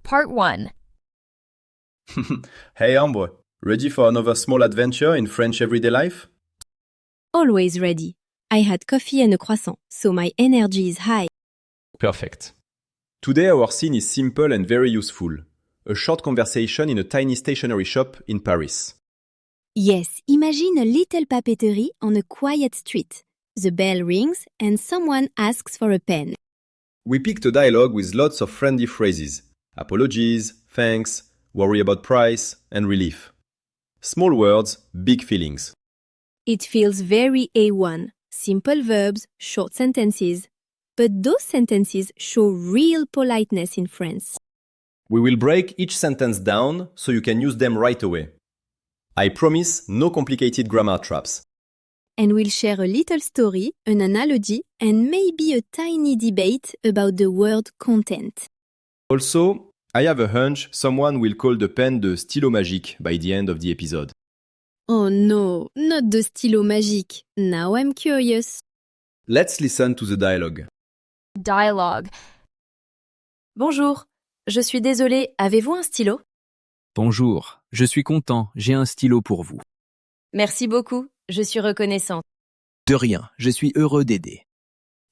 Part 1. Hey Ambre, ready for another small adventure in French everyday life? Always ready. I had coffee and a croissant, so my energy is high. Perfect. Today our scene is simple and very useful. A short conversation in a tiny stationery shop in Paris. Yes, imagine a little papeterie on a quiet street. The bell rings and someone asks for a pen. We picked a dialogue with lots of friendly phrases. Apologies, thanks, worry about price, and relief. Small words, big feelings. It feels very A1. Simple verbs, short sentences. But those sentences show real politeness in France. We will break each sentence down so you can use them right away. I promise no complicated grammar traps. And we'll share a little story, an analogy, and maybe a tiny debate about the word content. Also, I have a hunch someone will call the pen the stylo magique by the end of the episode. Oh no, not the stylo magique. Now I'm curious. Let's listen to the dialogue. Dialogue. Bonjour, je suis désolée, avez-vous un stylo? Bonjour, je suis content, j'ai un stylo pour vous. Merci beaucoup, je suis reconnaissante. De rien, je suis heureux d'aider.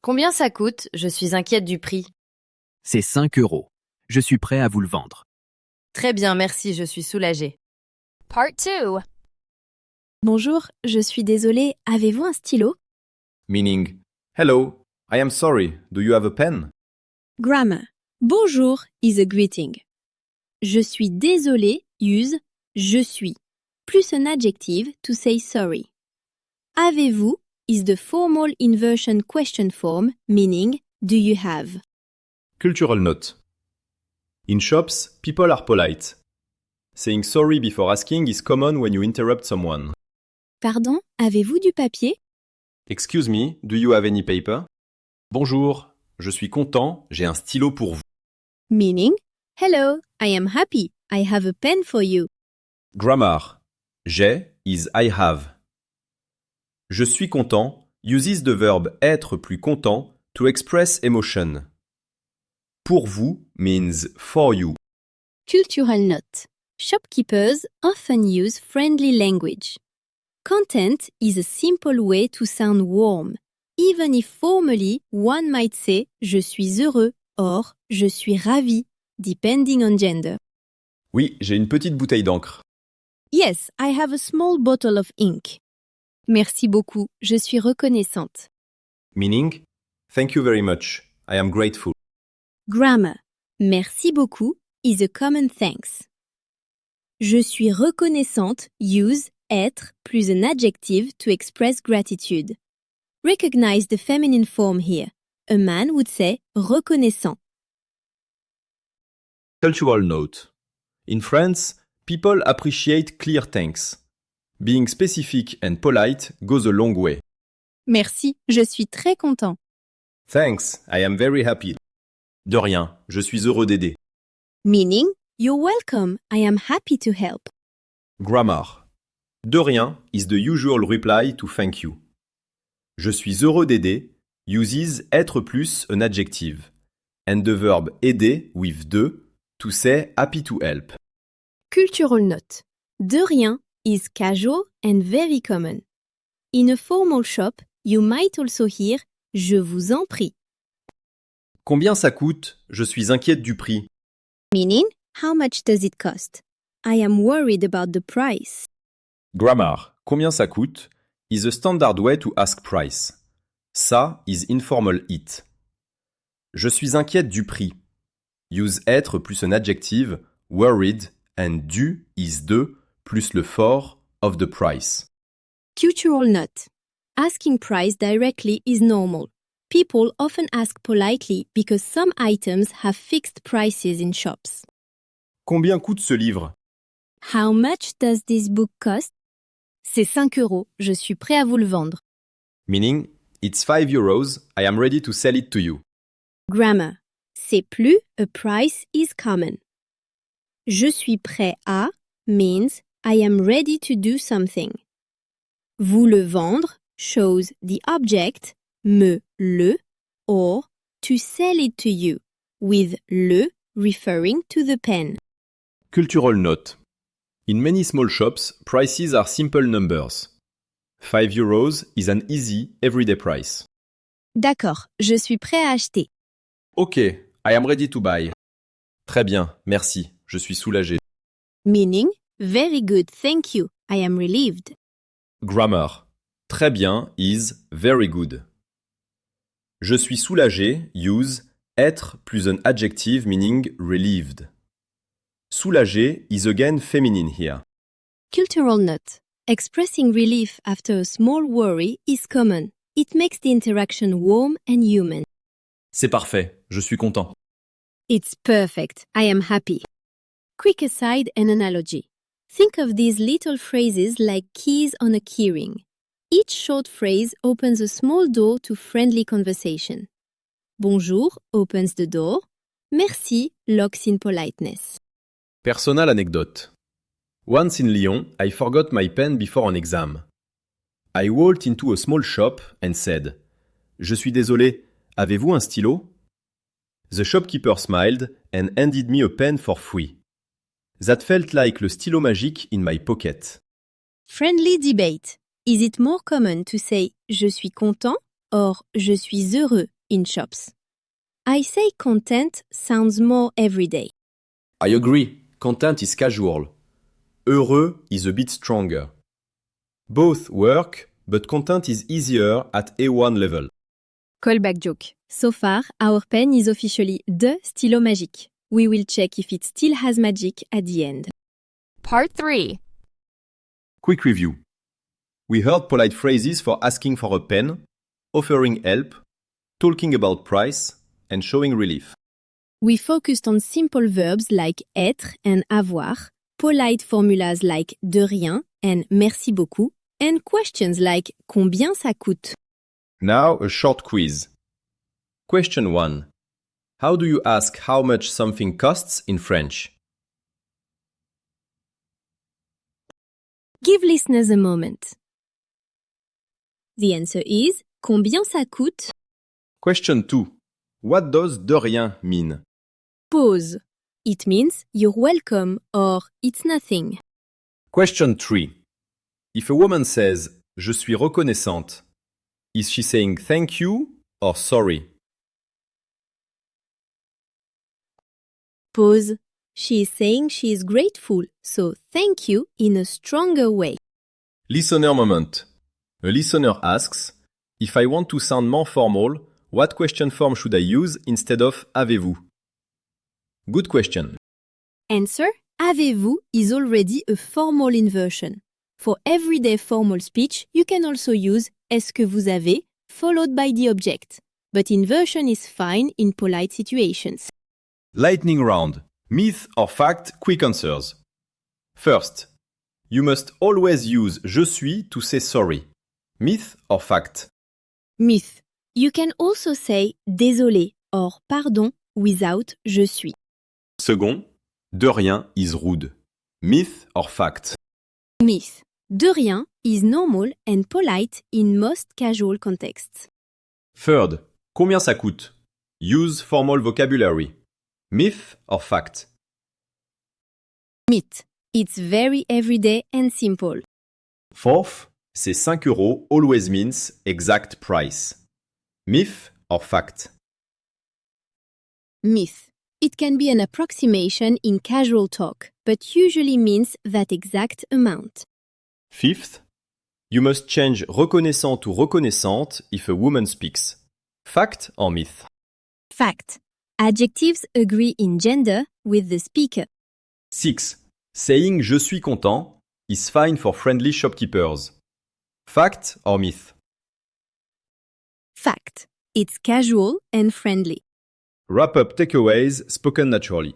Combien ça coûte? Je suis inquiète du prix. C'est 5 €. Je suis prêt à vous le vendre. Très bien, merci, je suis soulagée. Part 2. Bonjour, je suis désolée, avez-vous un stylo? Meaning, hello, I am sorry, do you have a pen? Grammar. Bonjour is a greeting. Je suis désolée use je suis, plus an adjective to say sorry. Avez-vous is the formal inversion question form meaning do you have. Cultural note. In shops, people are polite. Saying sorry before asking is common when you interrupt someone. Pardon, avez-vous du papier? Excuse me, do you have any paper? Bonjour, je suis content, j'ai un stylo pour vous. Meaning, hello, I am happy, I have a pen for you. Grammar. J'ai is I have. Je suis content uses the verb être plus content to express emotion. Pour vous means for you. Cultural note. Shopkeepers often use friendly language. Content is a simple way to sound warm, even if formally one might say je suis heureux or je suis ravi, depending on gender. Oui, j'ai une petite bouteille d'encre. Yes, I have a small bottle of ink. Merci beaucoup, je suis reconnaissante. Meaning, thank you very much, I am grateful. Grammar. Merci beaucoup is a common thanks. Je suis reconnaissante use être plus an adjective to express gratitude. Recognize the feminine form here. A man would say reconnaissant. Cultural note. In France, people appreciate clear thanks. Being specific and polite goes a long way. Merci, je suis très content. Thanks, I am very happy. De rien, je suis heureux d'aider. Meaning, you're welcome, I am happy to help. Grammar. De rien is the usual reply to thank you. Je suis heureux d'aider uses être plus an adjective, and the verb aider with de to say happy to help. Cultural note. De rien is casual and very common. In a formal shop, you might also hear je vous en prie. Combien ça coûte? Je suis inquiète du prix. Meaning, how much does it cost? I am worried about the price. Grammar. Combien ça coûte is a standard way to ask price. Ça is informal it. Je suis inquiète du prix. Use être plus un adjective, worried, and du is de plus le for of the price. Cultural note. Asking price directly is normal. People often ask politely because some items have fixed prices in shops. Combien coûte ce livre? How much does this book cost? C'est 5 €, je suis prêt à vous le vendre. Meaning, it's 5 euros, I am ready to sell it to you. Grammar. C'est plus a price is common. Je suis prêt à means I am ready to do something. Vous le vendre shows the object, me le, or to sell it to you, with le referring to the pen. Cultural note. In many small shops, prices are simple numbers. 5 euros is an easy, everyday price. D'accord, je suis prêt à acheter. Ok, I am ready to buy. Très bien, merci, je suis soulagé. Meaning, very good, thank you, I am relieved. Grammar. Très bien is very good. Je suis soulagé use être plus an adjective meaning relieved. Soulagé is again feminine here. Cultural note. Expressing relief after a small worry is common. It makes the interaction warm and human. C'est parfait, je suis content. It's perfect. I am happy. Quick aside and analogy. Think of these little phrases like keys on a keyring. Each short phrase opens a small door to friendly conversation. Bonjour opens the door. Merci locks in politeness. Personal anecdote. Once in Lyon, I forgot my pen before an exam. I walked into a small shop and said, Je suis désolé, avez-vous un stylo? The shopkeeper smiled and handed me a pen for free. That felt like le stylo magique in my pocket. Friendly debate. Is it more common to say je suis content or je suis heureux in shops? I say content sounds more everyday. I agree, content is casual. Heureux is a bit stronger. Both work, but content is easier at A1 level. Callback joke. So far, our pen is officially the stylo magique. We will check if it still has magic at the end. Part 3. Quick review. We heard polite phrases for asking for a pen, offering help, talking about price, and showing relief. We focused on simple verbs like être and avoir, polite formulas like de rien and merci beaucoup, and questions like combien ça coûte? Now a short quiz. Question 1. How do you ask how much something costs in French? Give listeners a moment. The answer is combien ça coûte? Question 2. What does de rien mean? Pause. It means you're welcome or it's nothing. Question 3. If a woman says Je suis reconnaissante, is she saying thank you or sorry? Pause. She is saying she is grateful, so thank you in a stronger way. Listener moment. A listener asks, If I want to sound more formal, what question form should I use instead of avez-vous? Good question. Answer. Avez-vous is already a formal inversion. For everyday formal speech, you can also use est-ce que vous avez followed by the object. But inversion is fine in polite situations. Lightning round. Myth or fact, quick answers. First, you must always use je suis to say sorry. Myth or fact? Myth. You can also say désolé or pardon without je suis. Second, de rien is rude. Myth or fact? Myth. De rien is normal and polite in most casual contexts. Third, combien ça coûte? Use formal vocabulary. Myth or fact? Myth. It's very everyday and simple. Fourth, c'est 5 euros always means exact price. Myth or fact? Myth. It can be an approximation in casual talk, but usually means that exact amount. Fifth, you must change reconnaissant to reconnaissante if a woman speaks. Fact or myth? Fact. Adjectives agree in gender with the speaker. 6. Saying je suis content is fine for friendly shopkeepers. Fact or myth? Fact. It's casual and friendly. Wrap-up takeaways spoken naturally.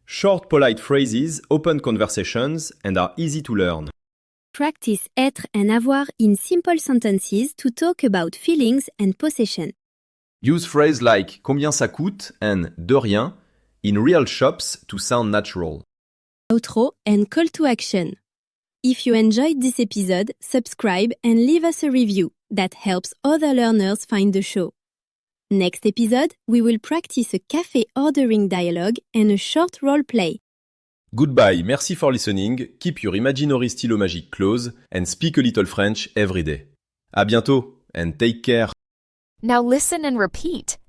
Short polite phrases open conversations and are easy to learn. Practice être and avoir in simple sentences to talk about feelings and possession. Use phrases like combien ça coûte and de rien in real shops to sound natural. Outro and call to action. If you enjoyed this episode, subscribe and leave us a review. That helps other learners find the show. Next episode, we will practice a cafe ordering dialogue and a short role play. Goodbye, merci for listening, keep your imaginary stylo magic close and speak a little French every day. À bientôt and take care. Now listen and repeat.